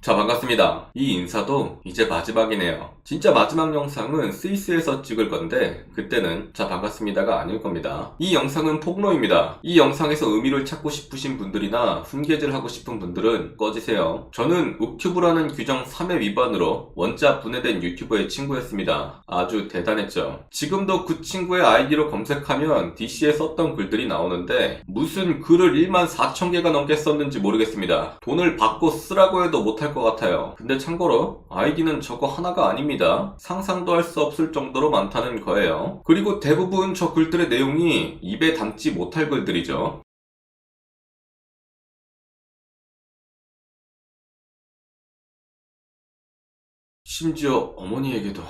자, 반갑습니다. 이 인사도 이제 마지막이네요. 진짜 마지막 영상은 스위스에서 찍을 건데 그때는 자 반갑습니다가 아닐 겁니다. 이 영상은 폭로입니다. 이 영상에서 의미를 찾고 싶으신 분들이나 훈계질하고 싶은 분들은 꺼지세요. 저는 욱튜브라는 규정 3회 위반으로 원자 분해된 유튜버의 친구였습니다. 아주 대단했죠. 지금도 그 친구의 아이디로 검색하면 DC에 썼던 글들이 나오는데 무슨 글을 14,000개가 넘게 썼는지 모르겠습니다. 돈을 받고 쓰라고 해도 못할 것 같아요. 근데 참고로 아이디는 저거 하나가 아닙니다. 상상도 할 수 없을 정도로 많다는 거예요. 그리고 대부분 저 글들의 내용이 입에 담지 못할 글들이죠. 심지어 어머니에게도.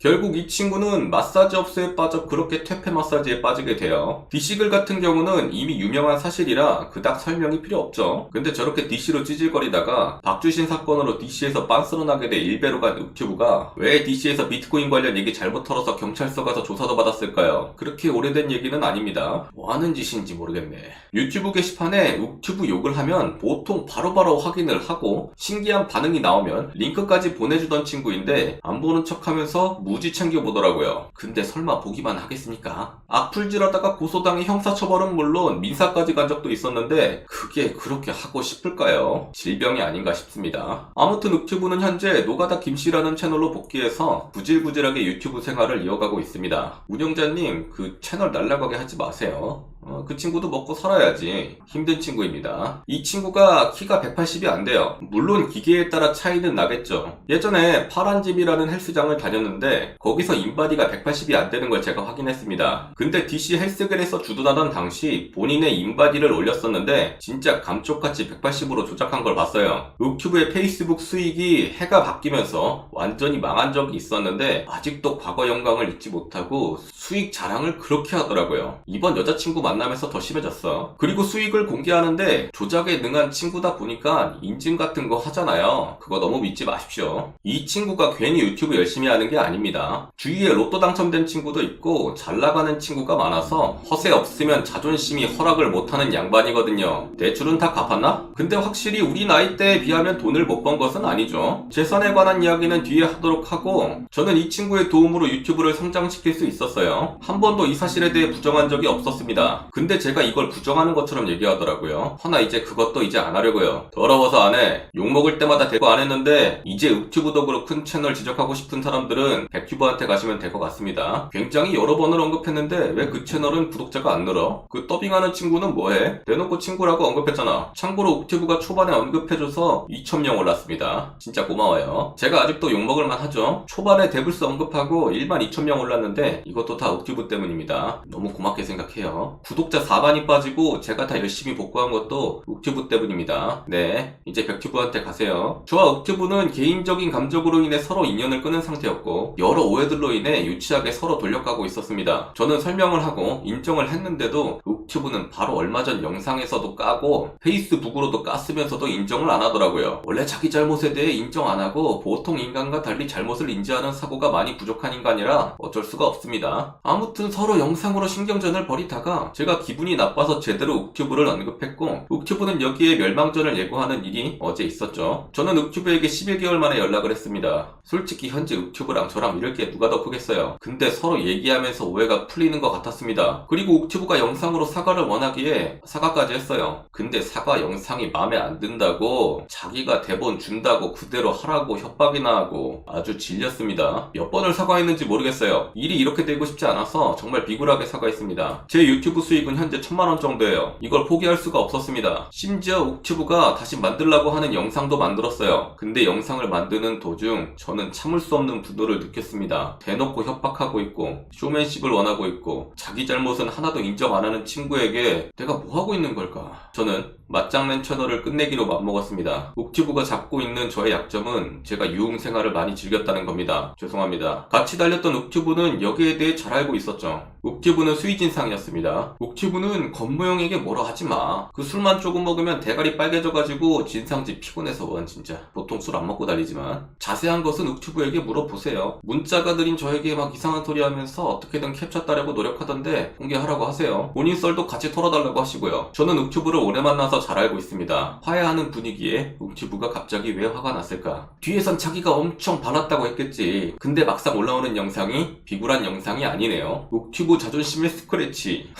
결국 이 친구는 마사지 업소에 빠져 그렇게 퇴폐 마사지에 빠지게 돼요. DC글 같은 경우는 이미 유명한 사실이라 그닥 설명이 필요 없죠. 근데 저렇게 DC로 찌질거리다가 박주신 사건으로 DC에서 빤스러 나게 돼 일배로 간 욱튜브가 왜 DC에서 비트코인 관련 얘기 잘못 털어서 경찰서 가서 조사도 받았을까요? 그렇게 오래된 얘기는 아닙니다. 뭐 하는 짓인지 모르겠네. 유튜브 게시판에 욱튜브 욕을 하면 보통 바로바로 확인을 하고 신기한 반응이 나오면 링크까지 보내주던 친구인데 안 보는 척하면서 무지 챙겨보더라고요. 근데 설마 보기만 하겠습니까? 악플질하다가 고소당해 형사처벌은 물론 민사까지 간 적도 있었는데 그게 그렇게 하고 싶을까요? 질병이 아닌가 싶습니다. 아무튼 욱튜브는 현재 노가다 김씨라는 채널로 복귀해서 구질구질하게 유튜브 생활을 이어가고 있습니다. 운영자님 그 채널 날라가게 하지 마세요. 그 친구도 먹고 살아야지. 힘든 친구입니다. 이 친구가 키가 180이 안 돼요. 물론 기계에 따라 차이는 나겠죠. 예전에 파란집이라는 헬스장을 다녔는데 거기서 인바디가 180이 안 되는 걸 제가 확인했습니다. 근데 DC 헬스겔에서 주둔하던 당시 본인의 인바디를 올렸었는데 진짜 감쪽같이 180으로 조작한 걸 봤어요. 욱튜브의 페이스북 수익이 해가 바뀌면서 완전히 망한 적이 있었는데 아직도 과거 영광을 잊지 못하고 수익 자랑을 그렇게 하더라고요. 이번 여자친구 만나면서 더 심해졌어. 그리고 수익을 공개하는데 조작에 능한 친구다 보니까 인증 같은 거 하잖아요. 그거 너무 믿지 마십시오. 이 친구가 괜히 유튜브 열심히 하는 게 아닙니다. 주위에 로또 당첨된 친구도 있고 잘 나가는 친구가 많아서 허세 없으면 자존심이 허락을 못하는 양반이거든요. 대출은 다 갚았나? 근데 확실히 우리 나이대에 비하면 돈을 못 번 것은 아니죠. 재산에 관한 이야기는 뒤에 하도록 하고 저는 이 친구의 도움으로 유튜브를 성장시킬 수 있었어요. 한 번도 이 사실에 대해 부정한 적이 없었습니다. 근데 제가 이걸 부정하는 것처럼 얘기하더라고요. 허나 이제 그것도 이제 안 하려고요. 더러워서 안 해. 욕먹을 때마다 대꾸 안 했는데 이제 욱튜브도 그렇고 큰 채널 지적하고 싶은 사람들은 백튜브한테 가시면 될 것 같습니다. 굉장히 여러 번을 언급했는데 왜 그 채널은 구독자가 안 늘어? 그 더빙하는 친구는 뭐해? 대놓고 친구라고 언급했잖아. 참고로 욱튜브가 초반에 언급해줘서 2,000명 올랐습니다. 진짜 고마워요. 제가 아직도 욕먹을만 하죠. 초반에 데블스 언급하고 12,000명 올랐는데 이것도 다 욱튜브 때문입니다. 너무 고맙게 생각해요. 구독자 4반이 빠지고 제가 다 열심히 복구한 것도 욱튜브 때문입니다. 네, 이제 백튜브한테 가세요. 저와 욱튜브는 개인적인 감정으로 인해 서로 인연을 끊은 상태였고 여러 오해들로 인해 유치하게 서로 돌려가고 있었습니다. 저는 설명을 하고 인정을 했는데도 욱튜브는 바로 얼마 전 영상에서도 까고 페이스북으로도 깠으면서도 인정을 안 하더라고요. 원래 자기 잘못에 대해 인정 안 하고 보통 인간과 달리 잘못을 인지하는 사고가 많이 부족한 인간이라 어쩔 수가 없습니다. 아무튼 서로 영상으로 신경전을 벌이다가 제가 기분이 나빠서 제대로 욱튜브를 언급했고 욱튜브는 여기에 멸망전을 예고하는 일이 어제 있었죠. 저는 욱튜브에게 11개월 만에 연락을 했습니다. 솔직히 현재 욱튜브랑 저랑 이럴 게 누가 더 크겠어요. 근데 서로 얘기하면서 오해가 풀리는 것 같았습니다. 그리고 욱튜브가 영상으로 사과를 원하기에 사과까지 했어요. 근데 사과 영상이 마음에 안 든다고 자기가 대본 준다고 그대로 하라고 협박이나 하고 아주 질렸습니다. 몇 번을 사과했는지 모르겠어요. 일이 이렇게 되고 싶지 않아서 정말 비굴하게 사과했습니다. 제 유튜브 수익은 현재 1,000만원 정도예요. 이걸 포기할 수가 없었습니다. 심지어 욱튜브가 다시 만들라고 하는 영상도 만들었어요. 근데 영상을 만드는 도중 저는 참을 수 없는 분노를 느꼈습니다. 대놓고 협박하고 있고 쇼맨십을 원하고 있고 자기 잘못은 하나도 인정 안 하는 친구에게 내가 뭐 하고 있는 걸까? 저는 맞장맨 채널을 끝내기로 맘먹었습니다. 욱튜브가 잡고 있는 저의 약점은 제가 유흥 생활을 많이 즐겼다는 겁니다. 죄송합니다. 같이 달렸던 욱튜브는 여기에 대해 잘 알고 있었죠. 욱튜브는 수위진상이었습니다. 욱튜브는 건모형에게 뭐라 하지 마. 그 술만 조금 먹으면 대가리 빨개져가지고 진상지 피곤해서 원 진짜. 보통 술 안 먹고 다니지만 자세한 것은 욱튜브에게 물어보세요. 문자가 들인 저에게 막 이상한 소리 하면서 어떻게든 캡처 따려고 노력하던데 공개하라고 하세요. 본인 썰도 같이 털어달라고 하시고요. 저는 욱튜브를 오래 만나서 태어나서 잘 알고 있습니다. 화해하는 분위기에 욱튜브가 갑자기 왜 화가 났을까? 뒤에선 자기가 엄청 반았다고 했겠지. 근데 막상 올라오는 영상이 비굴한 영상이 아니네요. 욱튜브 자존심의 스크래치.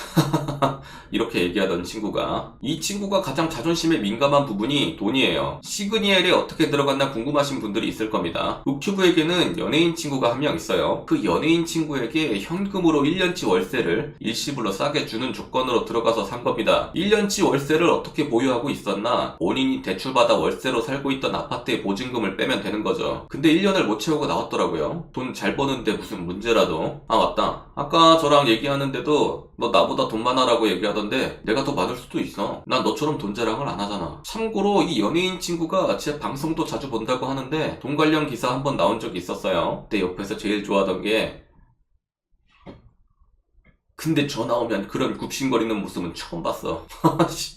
이렇게 얘기하던 친구가, 이 친구가 가장 자존심에 민감한 부분이 돈이에요. 시그니엘에 어떻게 들어갔나 궁금하신 분들이 있을 겁니다. 욱튜브에게는 연예인 친구가 한 명 있어요. 그 연예인 친구에게 현금으로 1년치 월세를 일시불로 싸게 주는 조건으로 들어가서 산 겁니다. 1년치 월세를 어떻게 보유하고 있었나? 본인이 대출받아 월세로 살고 있던 아파트의 보증금을 빼면 되는 거죠. 근데 1년을 못 채우고 나왔더라고요. 돈 잘 버는데 무슨 문제라도. 아 맞다, 아까 저랑 얘기하는데도 너 나보다 돈 많아라고 얘기하던데 내가 더 많을 수도 있어. 난 너처럼 돈 자랑을 안 하잖아. 참고로 이 연예인 친구가 제 방송도 자주 본다고 하는데 돈 관련 기사 한번 나온 적이 있었어요. 그때 옆에서 제일 좋아하던 게, 근데 저 나오면 그런 굽신거리는 모습은 처음 봤어.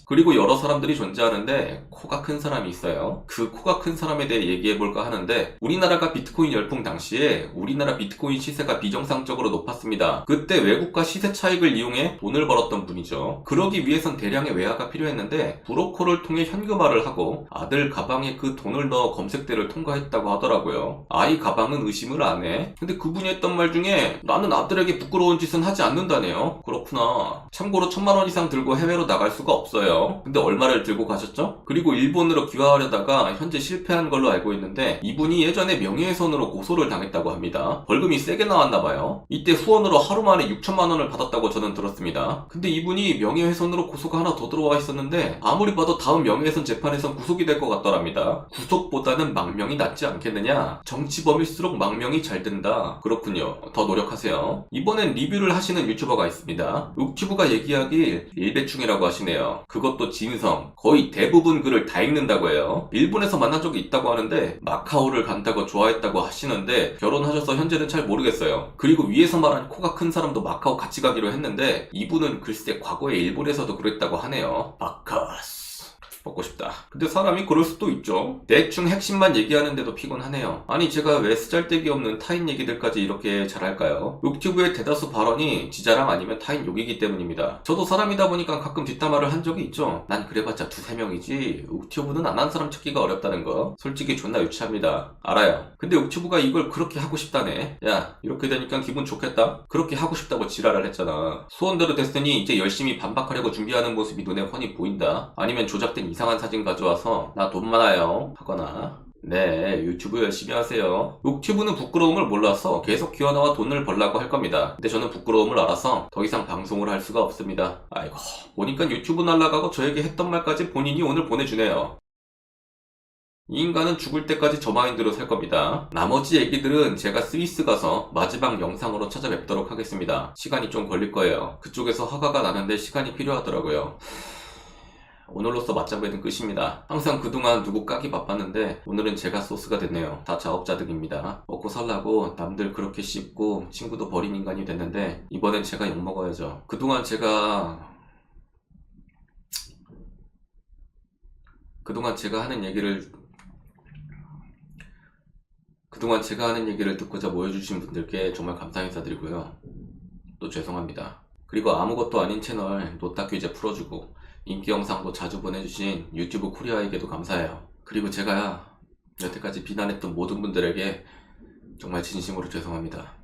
그리고 여러 사람들이 존재하는데 코가 큰 사람이 있어요. 그 코가 큰 사람에 대해 얘기해볼까 하는데, 우리나라가 비트코인 열풍 당시에 우리나라 비트코인 시세가 비정상적으로 높았습니다. 그때 외국과 시세 차익을 이용해 돈을 벌었던 분이죠. 그러기 위해선 대량의 외화가 필요했는데 브로커를 통해 현금화를 하고 아들 가방에 그 돈을 넣어 검색대를 통과했다고 하더라고요. 아이 가방은 의심을 안 해. 근데 그분이 했던 말 중에 나는 아들에게 부끄러운 짓은 하지 않는다네요. 그렇구나. 참고로 1,000만원 이상 들고 해외로 나갈 수가 없어요. 근데 얼마를 들고 가셨죠? 그리고 일본으로 귀화하려다가 현재 실패한 걸로 알고 있는데, 이분이 예전에 명예훼손으로 고소를 당했다고 합니다. 벌금이 세게 나왔나봐요. 이때 후원으로 하루 만에 6,000만원을 받았다고 저는 들었습니다. 근데 이분이 명예훼손으로 고소가 하나 더 들어와 있었는데 아무리 봐도 다음 명예훼손 재판에선 구속이 될 것 같더랍니다. 구속보다는 망명이 낫지 않겠느냐? 정치범일수록 망명이 잘 된다. 그렇군요. 더 노력하세요. 이번엔 리뷰를 하시는 유튜버가 있습니다. 욱튜브가 얘기하길 일배충이라고 하시네요. 그것도 진성. 거의 대부분 글을 다 읽는다고 해요. 일본에서 만난 적이 있다고 하는데 마카오를 간다고 좋아했다고 하시는데 결혼하셔서 현재는 잘 모르겠어요. 그리고 위에서 말한 코가 큰 사람도 마카오 같이 가기로 했는데 이분은 글쎄 과거에 일본에서도 그랬다고 하네요. 바카스 먹고 싶다. 근데 사람이 그럴 수도 있죠. 대충 핵심만 얘기하는데도 피곤하네요. 아니 제가 왜 쓰잘데기 없는 타인 얘기들까지 이렇게 잘할까요? 욱튜브의 대다수 발언이 지자랑 아니면 타인 욕이기 때문입니다. 저도 사람이다 보니까 가끔 뒷담화를 한 적이 있죠. 난 그래봤자 2-3명이지 욱튜브는 안 한 사람 찾기가 어렵다는 거 솔직히 존나 유치합니다. 알아요. 근데 욱튜브가 이걸 그렇게 하고 싶다네. 야 이렇게 되니까 기분 좋겠다. 그렇게 하고 싶다고 지랄을 했잖아. 소원대로 됐으니 이제 열심히 반박하려고 준비하는 모습이 눈에 훤히 보인다. 아니면 조작된 이상한 사진 가져와서 나 돈 많아요 하거나. 네, 유튜브 열심히 하세요. 욱튜브는 부끄러움을 몰라서 계속 기어나와 돈을 벌라고 할 겁니다. 근데 저는 부끄러움을 알아서 더 이상 방송을 할 수가 없습니다. 아이고, 보니까 유튜브 날라가고 저에게 했던 말까지 본인이 오늘 보내주네요. 이 인간은 죽을 때까지 저 마인드로 살 겁니다. 나머지 얘기들은 제가 스위스 가서 마지막 영상으로 찾아뵙도록 하겠습니다. 시간이 좀 걸릴 거예요. 그쪽에서 허가가 나는데 시간이 필요하더라고요. 오늘로써 맞잡이는 끝입니다. 항상 그동안 누구 까기 바빴는데 오늘은 제가 소스가 됐네요. 다 자업자득입니다. 먹고 살라고 남들 그렇게 씹고 친구도 버린 인간이 됐는데 이번엔 제가 욕먹어야죠. 그동안 제가 하는 얘기를 듣고자 모여주신 분들께 정말 감사 인사드리고요. 또 죄송합니다. 그리고 아무것도 아닌 채널 노딱 규제 풀어주고 인기 영상도 자주 보내주신 유튜브 코리아에게도 감사해요. 그리고 제가 여태까지 비난했던 모든 분들에게 정말 진심으로 죄송합니다.